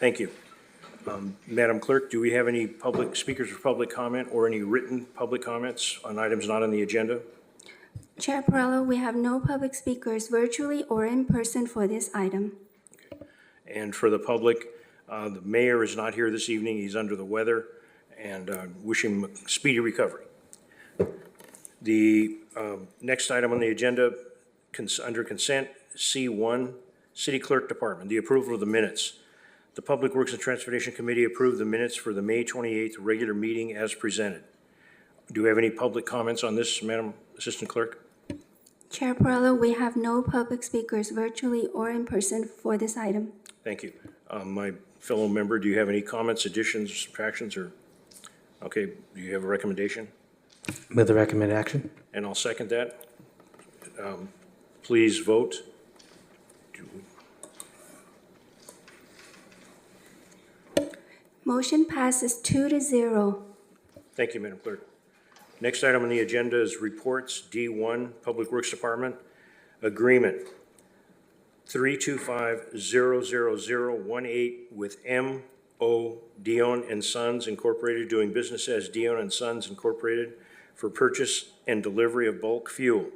Thank you. Madam Clerk, do we have any public speakers for public comment or any written public comments on items not on the agenda? Chair Perrello, we have no public speakers virtually or in person for this item. And for the public, the mayor is not here this evening. He's under the weather, and wish him a speedy recovery. The next item on the agenda, under consent, C1, City Clerk Department, the approval of the minutes. The Public Works and Transportation Committee approved the minutes for the May 28th regular meeting as presented. Do we have any public comments on this, Madam Assistant Clerk? Chair Perrello, we have no public speakers virtually or in person for this item. Thank you. My fellow member, do you have any comments, additions, subtractions, or? Okay, do you have a recommendation? Move the recommended action. And I'll second that. Please vote. Motion passes 2-0. Thank you, Madam Clerk. Next item on the agenda is reports. D1, Public Works Department, Agreement 325-00018 with M.O. Dion and Sons Incorporated, doing business as Dion and Sons Incorporated, for purchase and delivery of bulk fuel.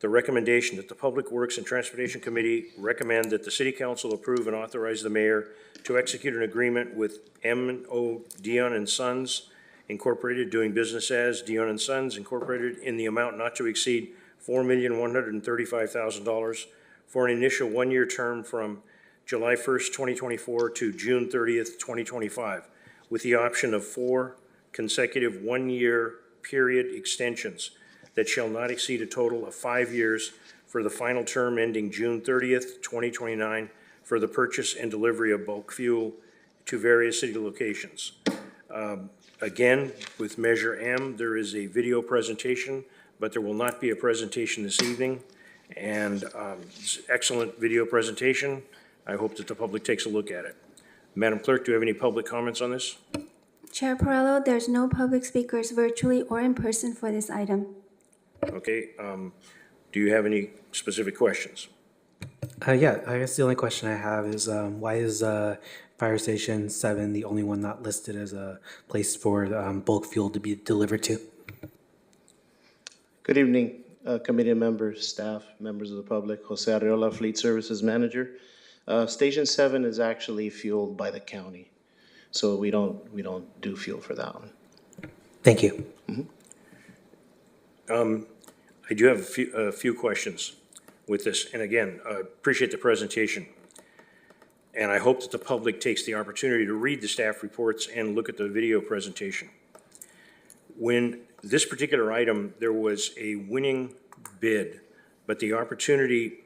The recommendation that the Public Works and Transportation Committee recommend that the City Council approve and authorize the mayor to execute an agreement with M.O. Dion and Sons Incorporated, doing business as Dion and Sons Incorporated, in the amount not to exceed $4,135,000 for an initial one-year term from July 1st, 2024 to June 30th, 2025, with the option of 4 consecutive one-year period extensions that shall not exceed a total of 5 years for the final term ending June 30th, 2029, for the purchase and delivery of bulk fuel to various city locations. Again, with Measure M, there is a video presentation, but there will not be a presentation this evening. And it's an excellent video presentation. I hope that the public takes a look at it. Madam Clerk, do you have any public comments on this? Chair Perrello, there's no public speakers virtually or in person for this item. Okay. Do you have any specific questions? Yeah, I guess the only question I have is why is Fire Station 7 the only one not listed as a place for bulk fuel to be delivered to? Good evening, committee members, staff, members of the public. Jose Arriola, Fleet Services Manager. Station 7 is actually fueled by the county, so we don't do fuel for that one. Thank you. I do have a few questions with this. And again, I appreciate the presentation. And I hope that the public takes the opportunity to read the staff reports and look at the video presentation. When this particular item, there was a winning bid, but the opportunity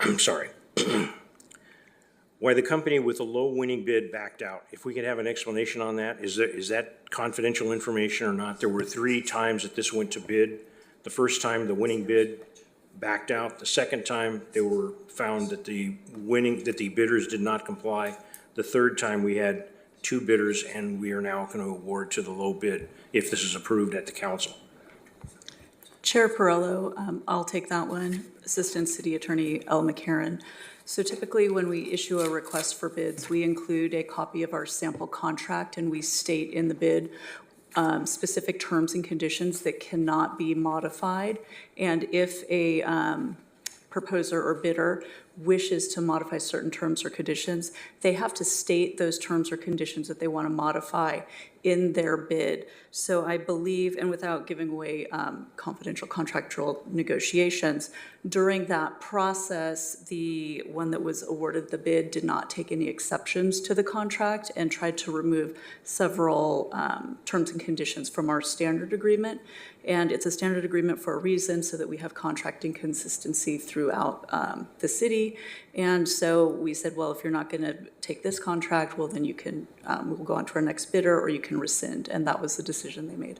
I'm sorry. Why the company with a low winning bid backed out. If we could have an explanation on that. Is that confidential information or not? There were 3 times that this went to bid. The first time the winning bid backed out. The second time they were found that the bidders did not comply. The third time we had 2 bidders, and we are now going to award to the low bid if this is approved at the council. Chair Perrello, I'll take that one. Assistant City Attorney L. McCarran. So typically when we issue a request for bids, we include a copy of our sample contract, and we state in the bid specific terms and conditions that cannot be modified. And if a proposer or bidder wishes to modify certain terms or conditions, they have to state those terms or conditions that they want to modify in their bid. So I believe, and without giving away confidential contractual negotiations, during that process, the one that was awarded the bid did not take any exceptions to the contract and tried to remove several terms and conditions from our standard agreement. And it's a standard agreement for a reason, so that we have contracting consistency throughout the city. And so we said, well, if you're not going to take this contract, well, then you can, we'll go on to our next bidder, or you can rescind. And that was the decision they made.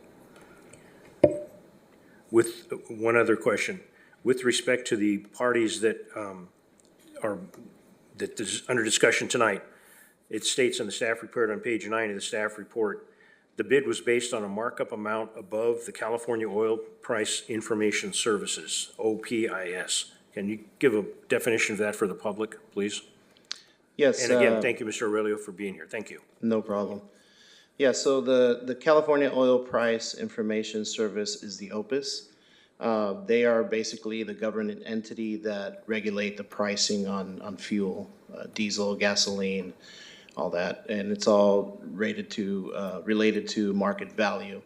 With one other question, with respect to the parties that is under discussion tonight, it states in the staff report on page 9 of the staff report, the bid was based on a markup amount above the California Oil Price Information Services, OPIS, Can you give a definition of that for the public, please? Yes. And again, thank you, Mr. Aurelio, for being here. Thank you. No problem. Yeah, so the California Oil Price Information Service is the OPIS. They are basically the government entity that regulate the pricing on fuel, diesel, gasoline, all that, and it's all related to market value.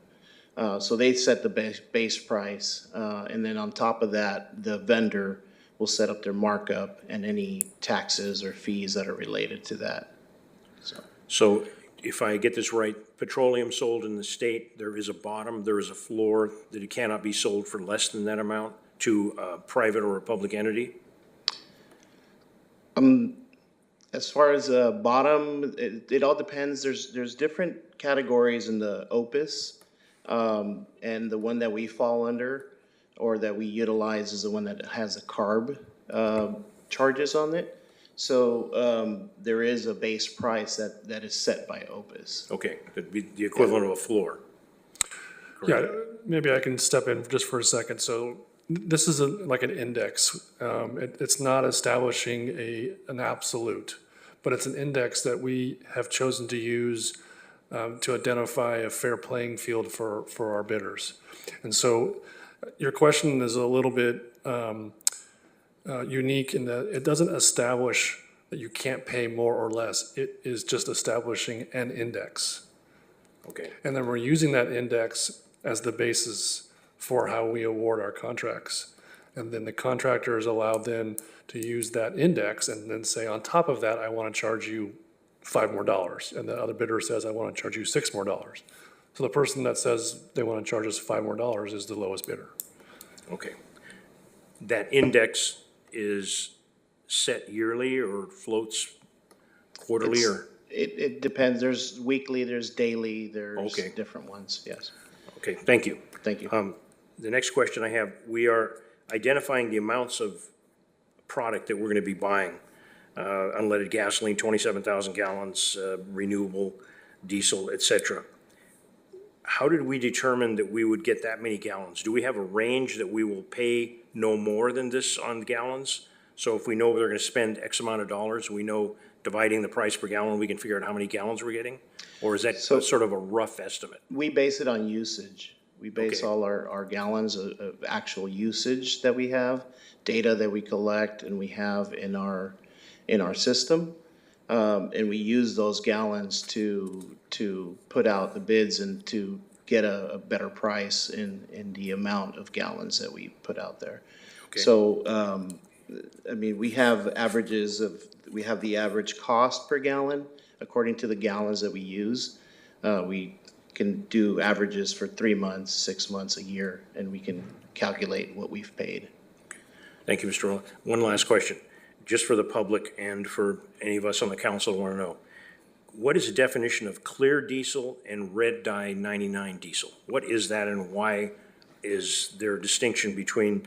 So they set the base price, and then on top of that, the vendor will set up their markup and any taxes or fees that are related to that. So if I get this right, petroleum sold in the state, there is a bottom, there is a floor, that it cannot be sold for less than that amount to a private or a public entity? As far as bottom, it all depends. There's different categories in the OPIS, and the one that we fall under or that we utilize is the one that has the CARB charges on it. So there is a base price that is set by OPIS. Okay, that'd be the equivalent of a floor. Yeah, maybe I can step in just for a second. So this is like an index. It's not establishing an absolute, but it's an index that we have chosen to use to identify a fair playing field for our bidders. And so your question is a little bit unique in that it doesn't establish that you can't pay more or less. It is just establishing an index. Okay, And then we're using that index as the basis for how we award our contracts. And then the contractor is allowed then to use that index and then say, on top of that, I want to charge you $5 more. And the other bidder says, I want to charge you $6 more. So the person that says they want to charge us $5 more is the lowest bidder. okay. That index is set yearly or floats quarterly or? It depends. There's weekly, there's daily, there's Okay. different ones. Yes. Okay, thank you. Thank you. The next question I have, we are identifying the amounts of product that we're going to be buying. Unleaded gasoline, 27,000 gallons, renewable diesel, et cetera. How did we determine that we would get that many gallons? Do we have a range that we will pay no more than this on gallons? So if we know they're going to spend X amount of dollars, we know dividing the price per gallon, we can figure out how many gallons we're getting? Or is that sort of a rough estimate? We base it on usage. We base Okay. all our gallons of actual usage that we have, data that we collect and we have in our system. And we use those gallons to put out the bids and to get a better price in the amount of gallons that we put out there. Okay. So, I mean, we have we have the average cost per gallon according to the gallons that we use. We can do averages for 3 months, 6 months, a year, and we can calculate what we've paid. Thank you, Mr. Rolla. One last question, just for the public and for any of us on the council who want to know. What is the definition of clear diesel and red dye 99 diesel? What is that and why is there a distinction between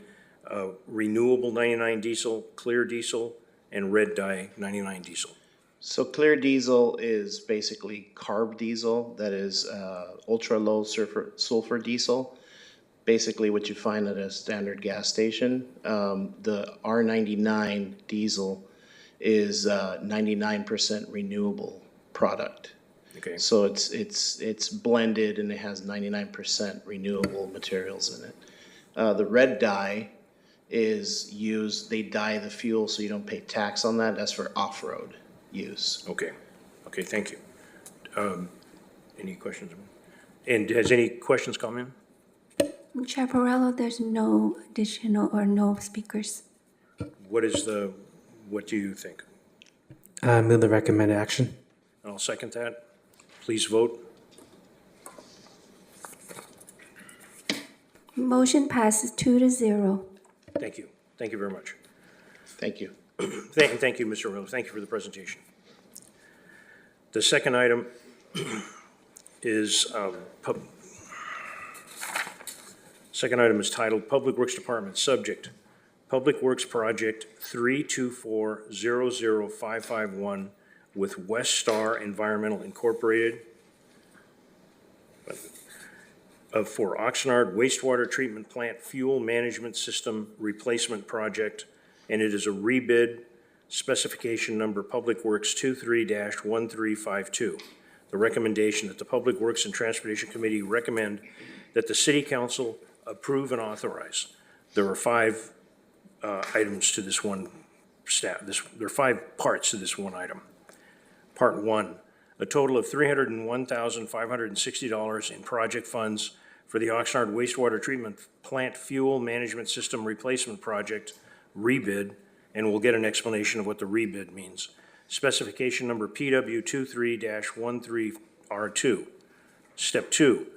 renewable 99 diesel, clear diesel, and red dye 99 diesel? So clear diesel is basically carb diesel, that is ultra low sulfur diesel. Basically what you find at a standard gas station. The R99 diesel is 99% renewable product. Okay, So it's blended and it has 99% renewable materials in it. The red dye is used, they dye the fuel so you don't pay tax on that. That's for off-road use. okay, thank you. Any questions? And has any questions come in? Chair Perrello, there's no additional or no speakers. What do you think? Move the recommended action. I'll second that. Please vote. Motion passes 2-0. Thank you. Thank you very much. Thank you. Thank you, Mr. Rose. Thank you for the presentation. The second item is, titled Public Works Department, subject, Public Works Project 324-00551 with West Star Environmental Incorporated for Oxnard wastewater treatment plant fuel management system replacement project and it is a rebid, specification number Public Works 23-1352. The recommendation that the Public Works and Transportation Committee recommend that the City Council approve and authorize. There are five items to this one there are 5 parts to this one item. Part 1, a total of $301,560 in project funds for the Oxnard wastewater treatment plant fuel management system replacement project rebid, and we'll get an explanation of what the rebid means. Specification number PW 23-13R2. Step 2,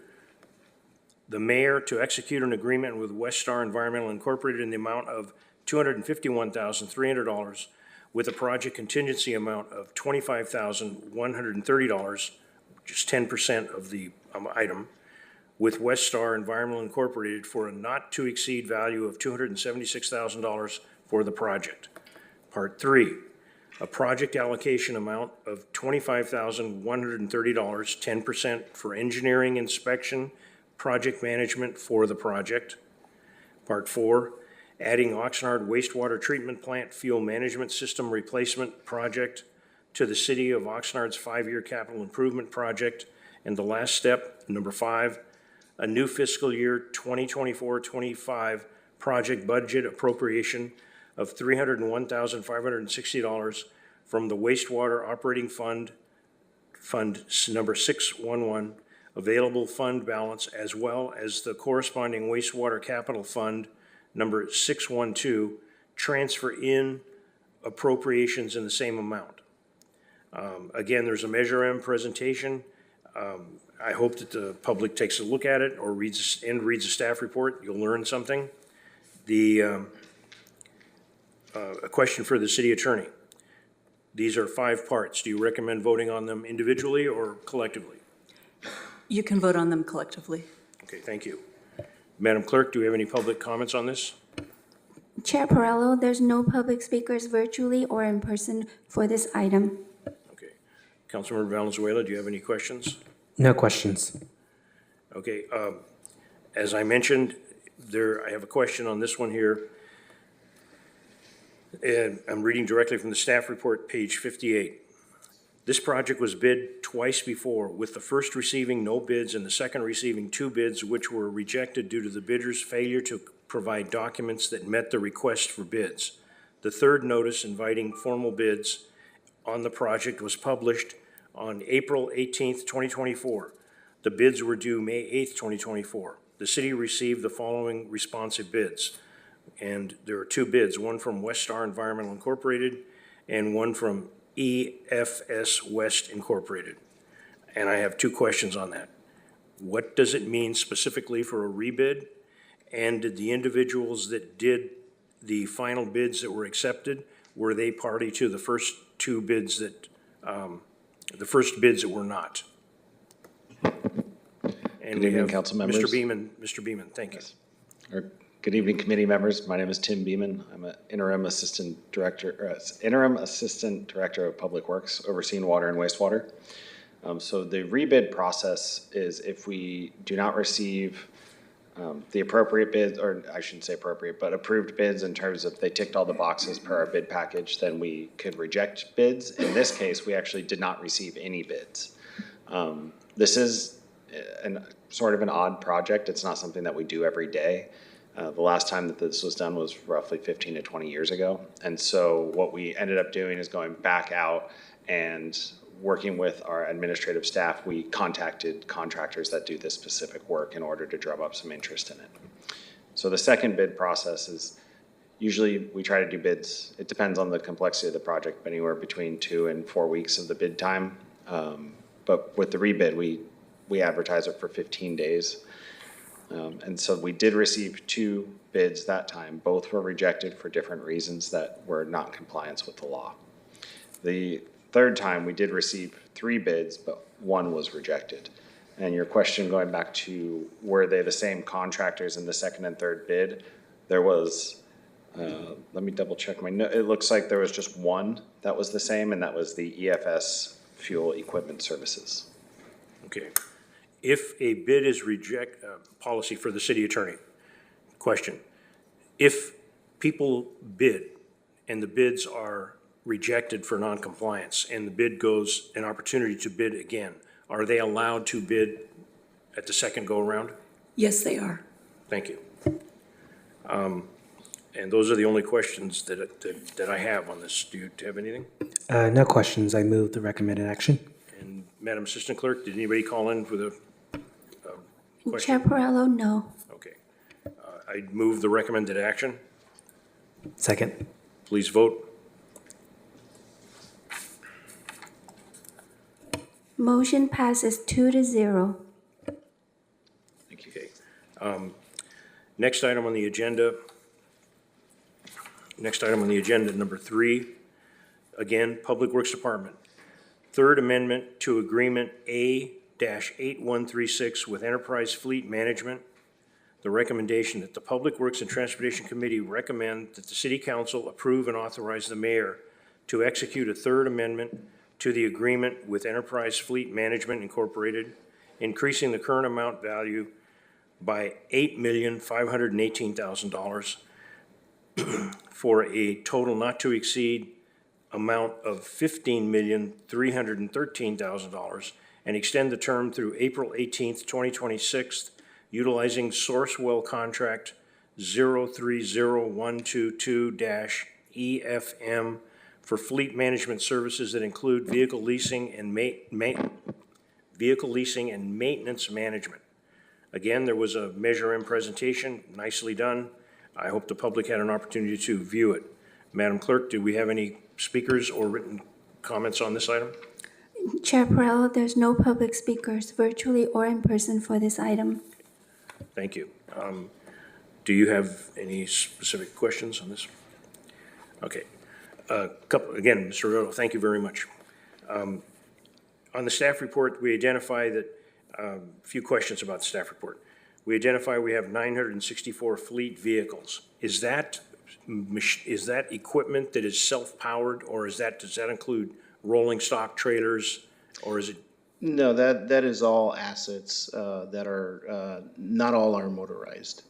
the mayor to execute an agreement with Westar Environmental Incorporated in the amount of $251,300 with a project contingency amount of $25,130, which is 10% of the item, with Westar Environmental Incorporated for a not-to-exceed value of $276,000 for the project. Part 3, a project allocation amount of $25,130, 10% for engineering, inspection, project management for the project. Part 4, adding Oxnard wastewater treatment plant fuel management system replacement project to the City of Oxnard's 5-year capital improvement project. And the last step, number 5, a new fiscal year 2024-25 project budget appropriation of $301,560 from the wastewater operating fund number 611, available fund balance, as well as the corresponding wastewater capital fund number 612, transfer in appropriations in the same amount. Again, there's a Measure M presentation. I hope that the public takes a look at it or reads the staff report. You'll learn something. A question for the city attorney. These are 5 parts. Do you recommend voting on them individually or collectively? You can vote on them collectively. Okay, thank you. Madam Clerk, do we have any public comments on this? Chair Perrello, there's no public speakers virtually or in person for this item. Okay. Councilmember Valenzuela, do you have any questions? No questions. Okay, as I mentioned, I have a question on this one here. And I'm reading directly from the staff report, page 58. This project was bid twice before, with the first receiving no bids and the second receiving 2 bids, which were rejected due to the bidder's failure to provide documents that met the request for bids. The third notice inviting formal bids on the project was published on April 18th, 2024. The bids were due May 8th, 2024. The city received the following responsive bids. And there are 2 bids, one from Westar Environmental Incorporated and one from EFS West Incorporated. And I have 2 questions on that. What does it mean specifically for a rebid? And did the individuals that did the final bids that were accepted, were they party to the first 2 bids that, the first bids that were not? And Good evening, council members. Mr. Beeman, thank you. Good evening, committee members. My name is Tim Beeman. I'm an interim assistant director of Public Works, overseeing water and wastewater. So the rebid process is if we do not receive the appropriate bids, or I shouldn't say appropriate, but approved bids in terms of they ticked all the boxes per our bid package, then we could reject bids. In this case, we actually did not receive any bids. This is sort of an odd project. It's not something that we do every day. The last time that this was done was roughly 15 to 20 years ago. And so what we ended up doing is going back out and working with our administrative staff. We contacted contractors that do this specific work in order to drum up some interest in it. So the second bid process is usually we try to do bids. It depends on the complexity of the project, but anywhere between 2 and 4 weeks of the bid time. But with the rebid, we advertise it for 15 days. And so we did receive 2 bids that time. Both were rejected for different reasons that were not in compliance with the law. The third time we did receive 3 bids, but 1 was rejected. And your question going back to were they the same contractors in the second and third bid, there was, let me double check my note. It looks like there was just 1 that was the same, and that was the EFS Fuel Equipment Services. Okay. If a bid is policy for the city attorney, question, if people bid and the bids are rejected for noncompliance, and the bid goes, an opportunity to bid again, are they allowed to bid at the second go-around? Yes, they are. Thank you. And those are the only questions that I have on this. Do you have anything? No questions. I move the recommended action. And Madam Assistant Clerk, did anybody call in with a question? Chair Perrello, no. Okay. I move the recommended action. Second. Please vote. Motion passes 2-0. Okay. Next item on the agenda, number 3, again, Public Works Department. Third Amendment to Agreement A-8136 with Enterprise Fleet Management. The recommendation that the Public Works and Transportation Committee recommend that the City Council approve and authorize the mayor to execute a third amendment to the agreement with Enterprise Fleet Management Incorporated, increasing the current amount value by $8,518,000 for a total not to exceed amount of $15,313,000 and extend the term through April 18th, 2026, utilizing Sourcewell Contract 030122-EFM for fleet management services that include vehicle leasing and maintenance management. Again, there was a Measure M presentation, nicely done. I hope the public had an opportunity to view it. Madam Clerk, do we have any speakers or written comments on this item? Chair Perrello, there's no public speakers, virtually or in person, for this item. Thank you. Do you have any specific questions on this? Okay. Again, Mr. Roto, thank you very much. On the staff report, we identify that, a few questions about the staff report. We identify we have 964 fleet vehicles. Is that equipment that is self-powered, or does that include rolling stock trailers, or is it? No, that is all assets that are, not all are motorized.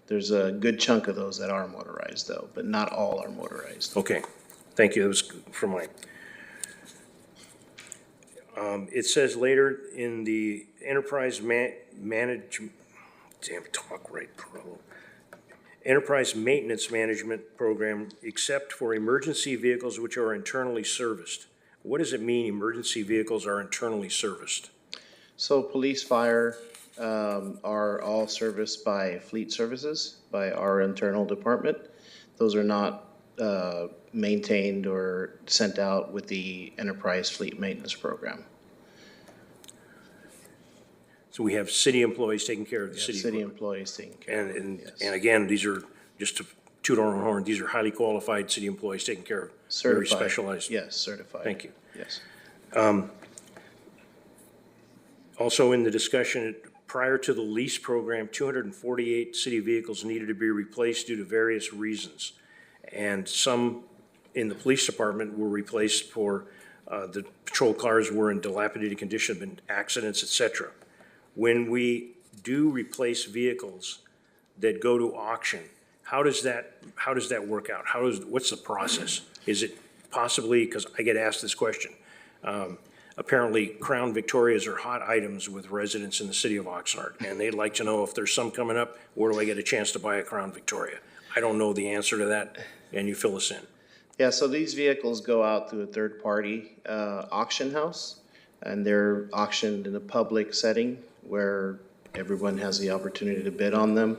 There's a good chunk of those that are motorized, though, but not all are motorized. Okay, thank you. That was from mine. It says later in the enterprise management, enterprise maintenance management program, except for emergency vehicles which are internally serviced. What does it mean, emergency vehicles are internally serviced? So police, fire are all serviced by fleet services, by our internal department. Those are not maintained or sent out with the enterprise fleet maintenance program. So we have city employees taking care of the city City equipment. employees taking care of it, And yes. again, these are, just to toot our own horn, these are highly qualified city employees taking care of very Certified. specialized. Yes, certified. Thank you. Yes. Also in the discussion, prior to the lease program, 248 city vehicles needed to be replaced due to various reasons. And some in the police department were replaced for, the patrol cars were in dilapidated condition, been accidents, et cetera. When we do replace vehicles that go to auction, how does that work out? What's the process? Is it possibly, because I get asked this question, apparently Crown Victorias are hot items with residents in the city of Oxnard, and they'd like to know if there's some coming up, where do I get a chance to buy a Crown Victoria? I don't know the answer to that, and you fill us in. Yeah, so these vehicles go out to a third-party auction house, and they're auctioned in a public setting where everyone has the opportunity to bid on them.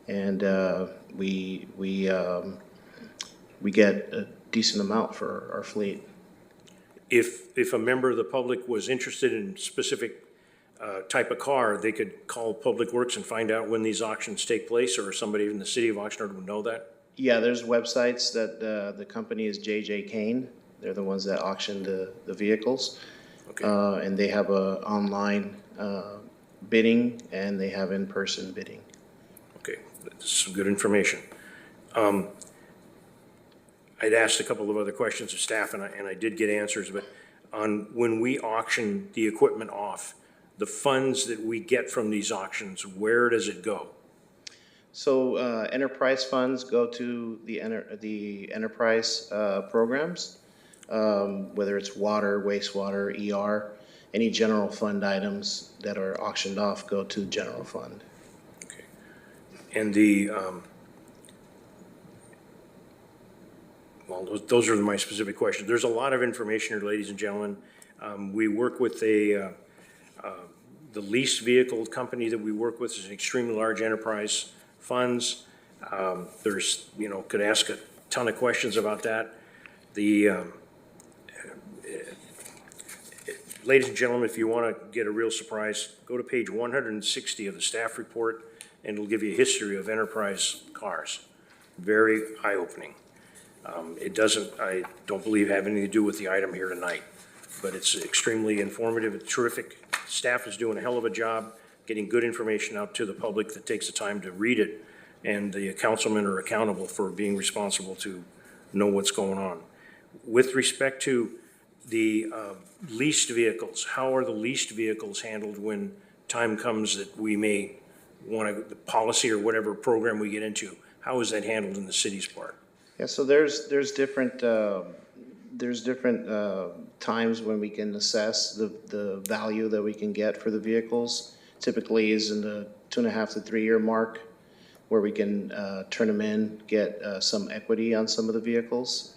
And we get a decent amount for our fleet. If a member of the public was interested in specific type of car, they could call Public Works and find out when these auctions take place, or somebody in the city of Oxnard would know that? Yeah, there's websites that the company is J.J. Kane. They're the ones that auction the vehicles. Okay. And they have a online bidding, and they have in-person bidding. Okay, that's some good information. I'd asked a couple of other questions of staff, and I did get answers, but on when we auction the equipment off, the funds that we get from these auctions, where does it go? So enterprise funds go to the enterprise programs, whether it's water, wastewater, ER, any general fund items that are auctioned off go to general fund. And well, those are my specific questions. There's a lot of information here, ladies and gentlemen. We work with the leased vehicle company that we work with is an extremely large enterprise funds. There's, could ask a ton of questions about that. Ladies and gentlemen, if you want to get a real surprise, go to page 160 of the staff report, and it'll give you a history of enterprise cars. Very eye-opening. I don't believe, have anything to do with the item here tonight, but it's extremely informative and terrific. Staff is doing a hell of a job getting good information out to the public that takes the time to read it, and the councilmen are accountable for being responsible to know what's going on. With respect to the leased vehicles, how are the leased vehicles handled when time comes that we may want the policy or whatever program we get into? How is that handled in the city's part? Yeah, so there's different times when we can assess the value that we can get for the vehicles. Typically is in the 2.5 to 3 year mark, where we can turn them in, get some equity on some of the vehicles.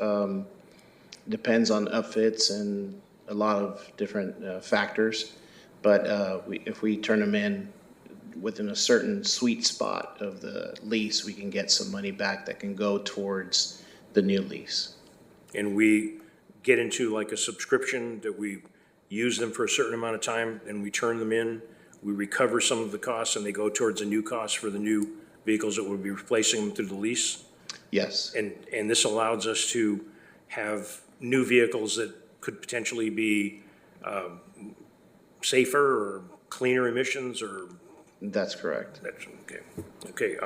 Depends on upfits and a lot of different factors, but if we turn them in within a certain sweet spot of the lease, we can get some money back that can go towards the new lease. And we get into like a subscription that we use them for a certain amount of time and we turn them in, we recover some of the costs and they go towards a new cost for the new vehicles that would be replacing them through the lease. Yes. And this allows us to have new vehicles that could potentially be safer or cleaner emissions or. That's correct. That's okay. Okay.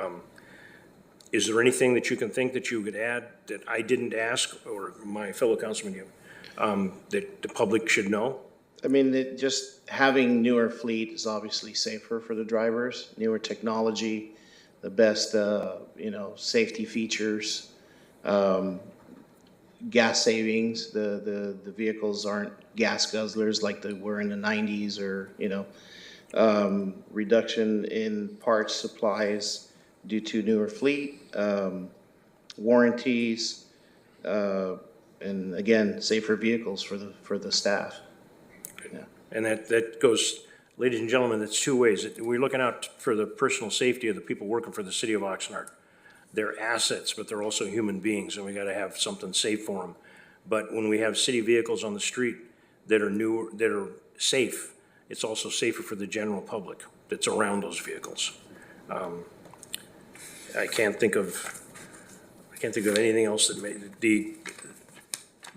Is there anything that you can think that you could add that I didn't ask or my fellow councilman that the public should know? I mean, just having newer fleet is obviously safer for the drivers, newer technology, the best, safety features, gas savings. The vehicles aren't gas guzzlers like they were in the 90s or, reduction in parts supplies due to newer fleet, warranties, and again, safer vehicles for the staff. Yeah. And that goes, ladies and gentlemen, that's two ways. We're looking out for the personal safety of the people working for the city of Oxnard. They're assets, but they're also human beings, and we got to have something safe for them. But when we have city vehicles on the street that are newer, that are safe, it's also safer for the general public that's around those vehicles. I can't think of anything else that made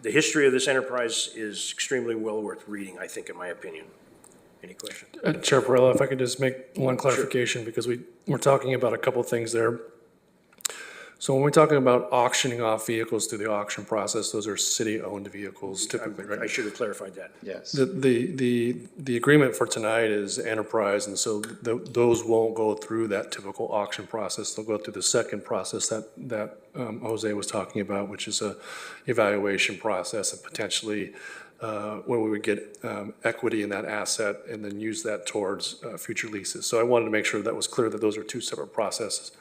the history of this enterprise is extremely well worth reading, I think, in my opinion. Any questions? Chair Perella, if I could just make one clarification, because we're talking about a couple things there. So when we're talking about auctioning off vehicles through the auction process, those are city-owned vehicles typically, right? I should have clarified that. Yes. The agreement for tonight is enterprise, and so those won't go through that typical auction process. They'll go through the second process that Jose was talking about, which is a evaluation process and potentially where we would get equity in that asset and then use that towards future leases. So I wanted to make sure that was clear that those are two separate processes.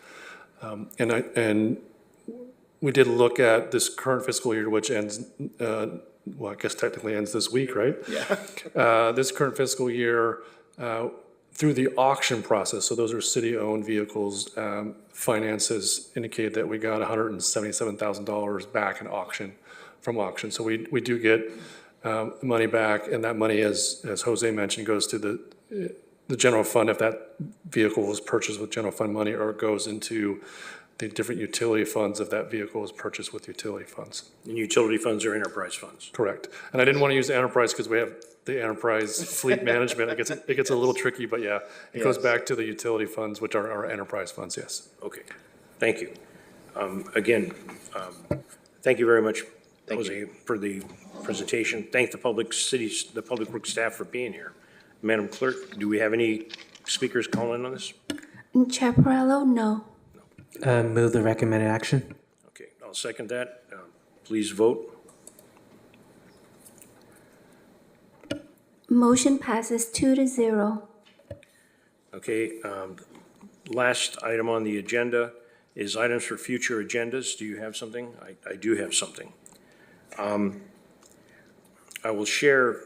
And we did look at this current fiscal year, which ends, well, I guess technically ends this week, right? Yeah. This current fiscal year, through the auction process, so those are city-owned vehicles, finances indicated that we got $177,000 back in from auction. So we do get money back, and that money, as Jose mentioned, goes to the general fund if that vehicle was purchased with general fund money, or it goes into the different utility funds if that vehicle was purchased with utility funds. And utility funds are enterprise funds. Correct. And I didn't want to use enterprise because we have the enterprise fleet management. It gets a little tricky, but yeah, it goes back to the utility funds, which are our enterprise funds, yes. Okay, thank you. Again, thank you very much, Jose, for the presentation. Thank the public works staff for being here. Madam Clerk, do we have any speakers calling on this? Chair Perello, no. Move the recommended action. Okay, I'll second that. Please vote. Motion passes 2-0. Okay, last item on the agenda is items for future agendas. Do you have something? I do have something. I will share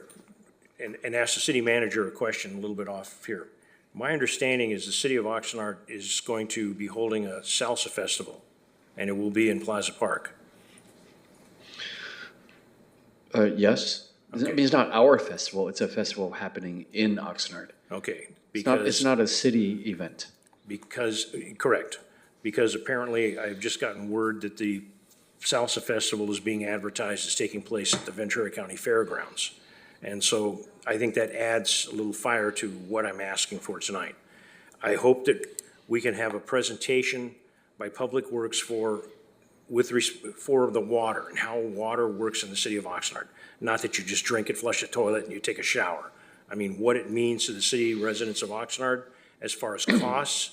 and ask the city manager a question a little bit off here. My understanding is the city of Oxnard is going to be holding a salsa festival, and it will be in Plaza Park. Yes. I mean, it's not our festival, it's a festival happening in Oxnard. Okay, It's not a city event. correct, because apparently I've just gotten word that the Salsa Festival is being advertised as taking place at the Ventura County Fairgrounds. And so I think that adds a little fire to what I'm asking for tonight. I hope that we can have a presentation by Public Works for the water and how water works in the city of Oxnard. Not that you just drink it, flush the toilet, and you take a shower. I mean, what it means to the city residents of Oxnard as far as costs,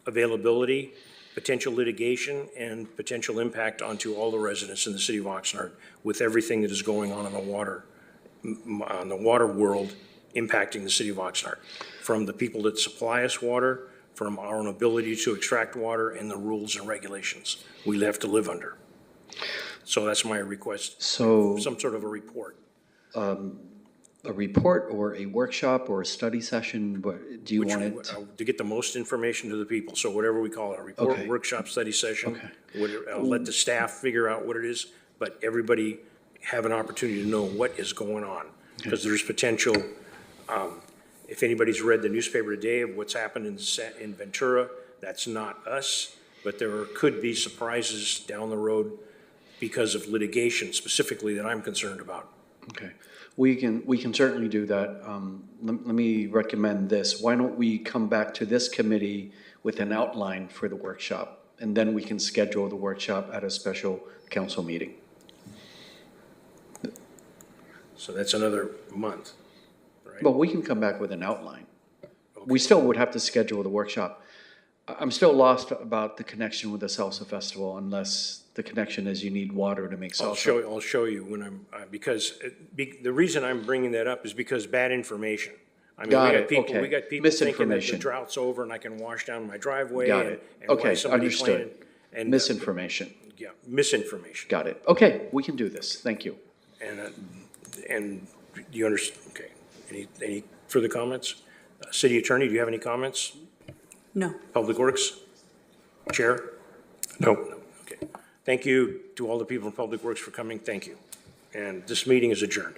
availability, potential litigation, and potential impact onto all the residents in the city of Oxnard with everything that is going on in the water world impacting the city of Oxnard. From the people that supply us water, from our own ability to extract water, and the rules and regulations we have to live under. So that's my request. So Some sort of a report. a report or a workshop or a study session, what, do you want it? To get the most information to the people, so whatever we call it, a report, Okay. workshop, study session. Okay. I'll let the staff figure out what it is, but everybody have an opportunity to know what is going on. Because there's potential, if anybody's read the newspaper today of what's happened in Ventura, that's not us, but there could be surprises down the road because of litigation specifically that I'm concerned about. Okay, we can certainly do that. Let me recommend this. Why don't we come back to this committee with an outline for the workshop? And then we can schedule the workshop at a special council meeting. So that's another month, right? But we can come back with an outline. We still would have to schedule the workshop. I'm still lost about the connection with the Salsa Festival unless the connection is you need water to make salsa. I'll show you when I'm, the reason I'm bringing that up is because bad information. I mean, Got we it, got people, okay. we got people thinking that the Misinformation. drought's over and I can wash down my driveway. Got and- it. and why Okay, somebody understood. claiming- and, Misinformation. Yeah, misinformation. Got it. Okay, we can do this. Thank you. And you understand, okay. Any further comments? City Attorney, do you have any comments? No. Public Works? Chair? No. Okay. Thank you to all the people in Public Works for coming. Thank you. And this meeting is adjourned.